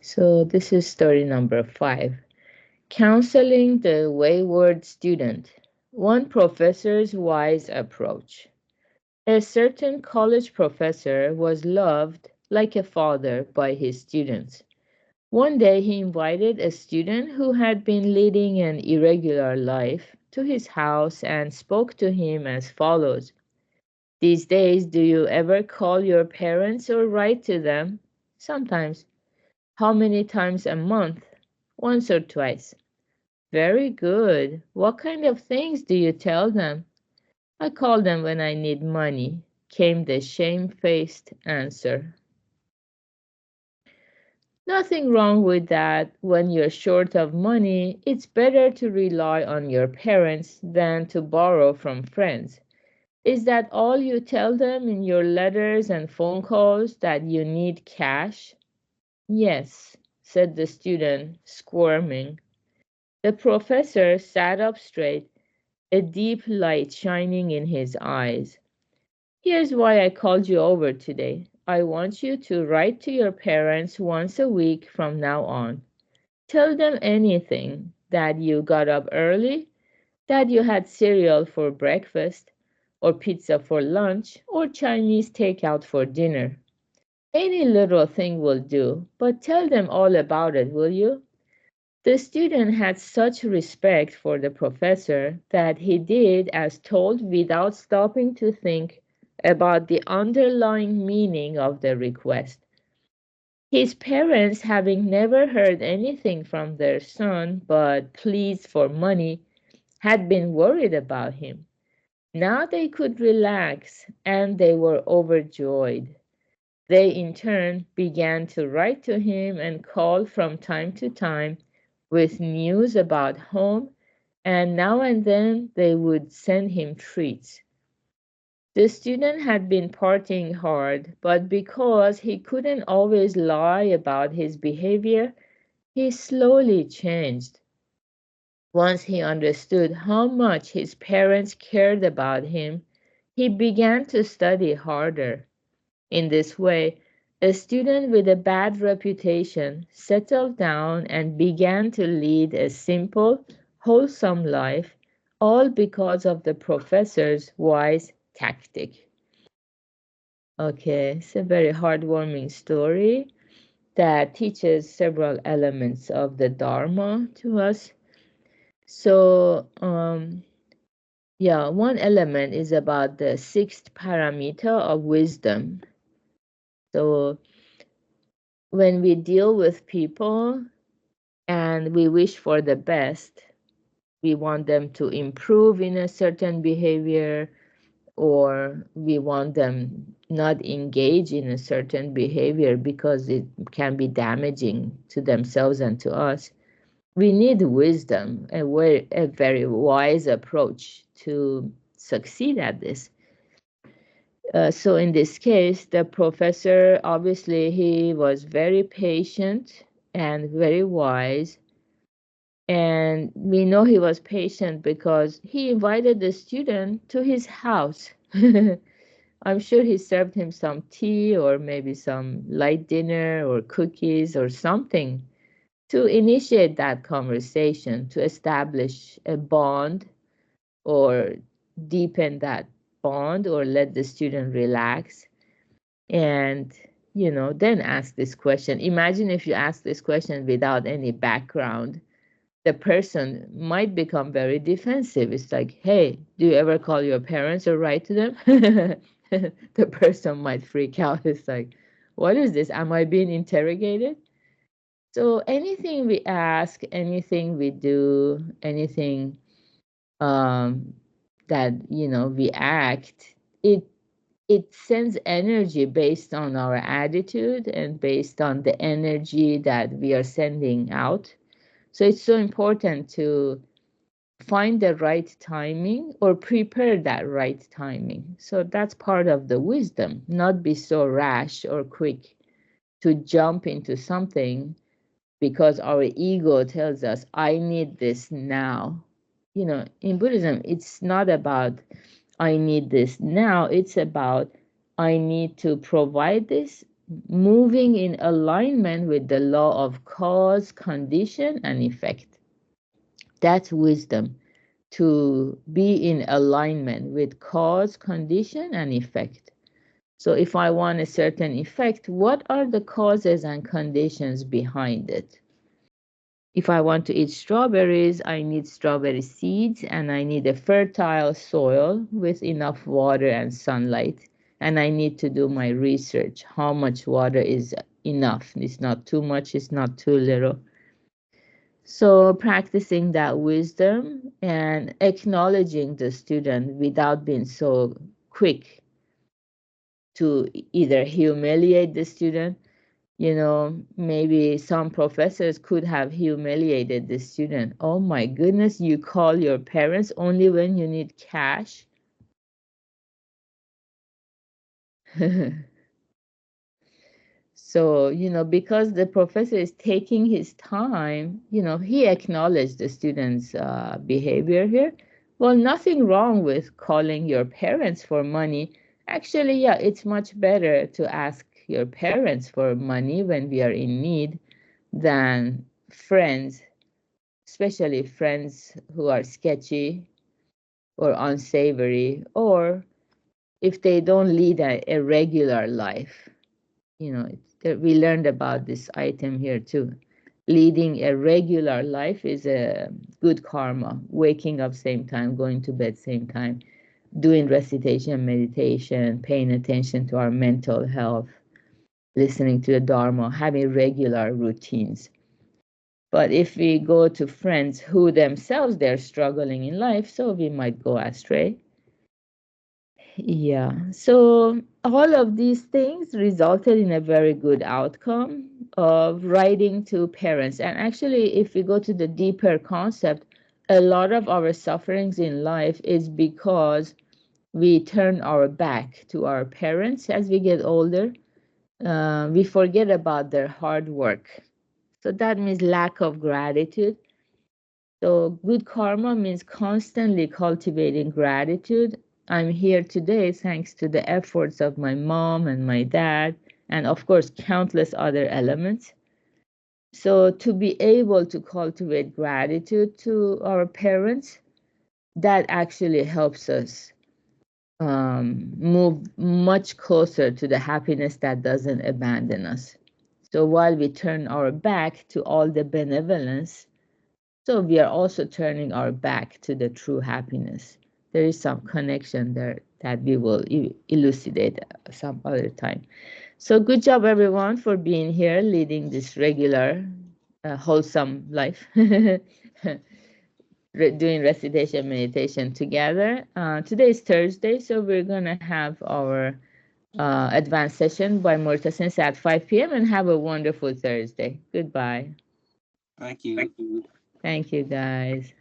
So this is story number 5. Counseling the wayward student. One professor's wise approach. A certain college professor was loved like a father by his students. One day he invited a student who had been leading an irregular life to his house and spoke to him as follows. These days, do you ever call your parents or write to them? Sometimes. How many times a month? Once or twice. Very good. What kind of things do you tell them? I call them when I need money, came the shamefaced answer. Nothing wrong with that. When you're short of money, it's better to rely on your parents than to borrow from friends. Is that all you tell them in your letters and phone calls, that you need cash? Yes, said the student, squirming. The professor sat up straight, a deep light shining in his eyes. Here's why I called you over today. I want you to write to your parents once a week from now on. Tell them anything, that you got up early, that you had cereal for breakfast, or pizza for lunch, or Chinese takeout for dinner. Any little thing will do, but tell them all about it, will you? The student had such respect for the professor that he did as told without stopping to think about the underlying meaning of the request. His parents, having never heard anything from their son but pleas for money, had been worried about him. Now they could relax, and they were overjoyed. They in turn began to write to him and call from time to time with news about home, and now and then they would send him treats. The student had been partying hard, but because he couldn't always lie about his behavior, he slowly changed. Once he understood how much his parents cared about him, he began to study harder. In this way, a student with a bad reputation settled down and began to lead a simple, wholesome life, all because of the professor's wise tactic. Okay, it's a very heartwarming story that teaches several elements of the Dharma to us. So, one element is about the sixth paramita of wisdom. So, when we deal with people and we wish for the best, we want them to improve in a certain behavior, or we want them not engage in a certain behavior because it can be damaging to themselves and to us. We need wisdom, a very wise approach to succeed at this. So in this case, the professor, obviously, he was very patient and very wise. And we know he was patient because he invited the student to his house. I'm sure he served him some tea or maybe some light dinner or cookies or something to initiate that conversation, to establish a bond or deepen that bond or let the student relax. And, then ask this question. Imagine if you ask this question without any background, the person might become very defensive. It's like, hey, do you ever call your parents or write to them? The person might freak out. It's like, what is this? Am I being interrogated? So anything we ask, anything we do, anything um, that we act, it sends energy based on our attitude and based on the energy that we are sending out. So it's so important to find the right timing or prepare that right timing. So that's part of the wisdom, not be so rash or quick to jump into something because our ego tells us, I need this now. In Buddhism, it's not about I need this now, it's about I need to provide this moving in alignment with the law of cause, condition, and effect. That's wisdom, to be in alignment with cause, condition, and effect. So if I want a certain effect, what are the causes and conditions behind it? If I want to eat strawberries, I need strawberry seeds and I need a fertile soil with enough water and sunlight. And I need to do my research. How much water is enough? It's not too much, it's not too little. So practicing that wisdom and acknowledging the student without being so quick to either humiliate the student. Maybe some professors could have humiliated the student. Oh my goodness, you call your parents only when you need cash? So, because the professor is taking his time, he acknowledged the student's behavior here. Well, nothing wrong with calling your parents for money. Actually, yeah, it's much better to ask your parents for money when we are in need than friends, especially friends who are sketchy or unsavory, or if they don't lead a regular life. We learned about this item here too. Leading a regular life is a good karma. Waking up same time, going to bed same time, doing recitation, meditation, paying attention to our mental health, listening to the Dharma, having regular routines. But if we go to friends who themselves they're struggling in life, so we might go astray. Yeah. So all of these things resulted in a very good outcome of writing to parents. And actually, if we go to the deeper concept, a lot of our sufferings in life is because we turn our back to our parents as we get older. We forget about their hard work. So that means lack of gratitude. So good karma means constantly cultivating gratitude. I'm here today thanks to the efforts of my mom and my dad, and of course, countless other elements. So to be able to cultivate gratitude to our parents, that actually helps us move much closer to the happiness that doesn't abandon us. So while we turn our back to all the benevolence, so we are also turning our back to the true happiness. There is some connection there that we will elucidate some other time. So good job, everyone, for being here, leading this regular, wholesome life, doing recitation meditation together. Today is Thursday, so we're going to have our advanced session by Murta Sensei at 5 p.m. and have a wonderful Thursday. Goodbye. Thank you. Thank you, guys.